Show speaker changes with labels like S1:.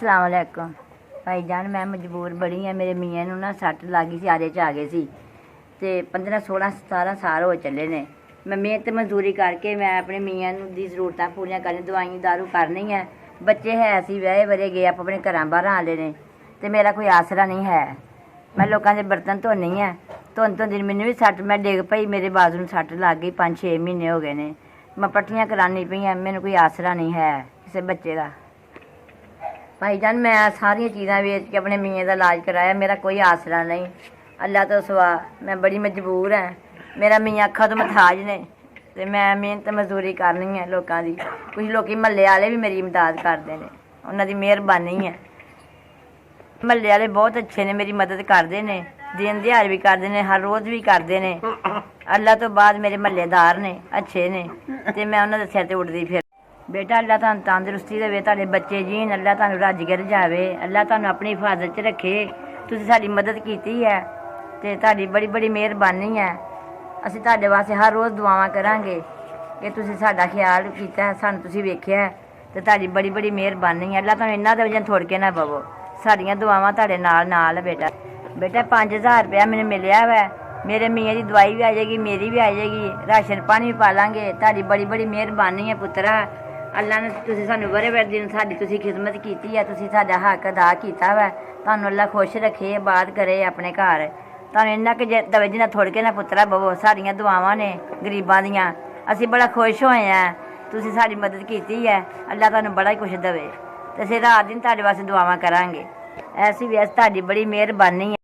S1: अस्सलाम वालेकुम भाईजान। मैं मजबूर बड़ी हाँ। मेरे मियाँ नूं ना सੱਟ ਲੱਗ गई सी, आरे च आ गए सी ते 15 16 17 साल हो चले ने। मैं मेहनत मजदूरी करके मैं अपने मियाँ नूं दी जरूरतां पूरियां करनी, दवाई दारू करनी है। बच्चे है सी विआहे वरे गए आप अपने घरां बाहर आले ने ते मेरा कोई आसरा नहीं है। मैं लोगों के बर्तन धोनी है, धोंदी मैनूं भी सੱਟ, मैं डिग पई, मेरे बाजू नूं सੱਟ लग गई। 5 6 महीने हो गए ने, मैं पट्टियां करानी पई हैं। मैनूं कोई आसरा नहीं है किसी बच्चे का। भाईजान मैं सारिया चीज़ां वेच के अपने मियाँ का इलाज कराया, मेरा कोई आसरा नहीं अल्लाह तो सिवा। मैं बड़ी मजबूर है। मेरा मियाँ अखा तो मथाज ने ते मैं मेहनत मजदूरी करनी है लोगों की। कुछ लोग महल्ले वाले भी मेरी इमदाद करते हैं, उन्होंने मेहरबानी है। महल्ले वाले बहुत अच्छे ने, मेरी मदद करते हैं, दिन दिहाड़ भी करते हैं, हर रोज़ भी करते हैं। अल्लाह तो बाद मेरे महल्लेदार ने अच्छे ने ते मैं उन्होंने सिर ते उठदी फिर। बेटा अल्लाह तुहानू तंदरुस्ती देवे, तुहाडे बच्चे जीन, अल्लाह तुहानू रज के रजावे, अल्लाह तुहानू अपनी हिफाजत च रखे। तुसीं साडी मदद कीती है ते तुहाडी बड़ी बड़ी मेहरबानी है। असीं तुहाडे वास्ते हर रोज़ दुआवां करांगे कि तुसीं साडा ख्याल कीता है, सानू तुसीं वेखिआ है ते तुहाडी बड़ी बड़ी मेहरबानी है। अल्लाह तुहानू इन्ना देवे जिन्ना थोड़ के ना पवो। साडियां दुआवां तुहाडे नाल बेटा। बेटा 5000 रुपया मैनूं मिलिआ वै, मेरे मियाँ की दवाई भी आ जाएगी, मेरी भी आ जाएगी, राशन पानी भी पा लांगे। तुहाडी बड़ी बड़ी मेहरबानी है पुत्तरा। अल्लाह ने तुसीं सानू बड़े बड़े दिन साडी तुसीं खिदमत कीती है, तुसीं साडा हक अदा कीता वै। तुहानू अल्लाह खुश रखे, आबाद करे अपने घर। तुहानू इन्ना कि दवे जिन्ना थोड़ के ना पुत्तरा बवो। साडियां दुआवां ने गरीबां दियां, असीं बड़ा खुश होए हैं। तुसीं साडी मदद कीती है, अल्लाह तुहानू बड़ा ही कुछ देवे ते असीं रात दिन तुहाडे वास्ते दुआवां करांगे। ऐसी भी तुहाडी बड़ी मेहरबानी है।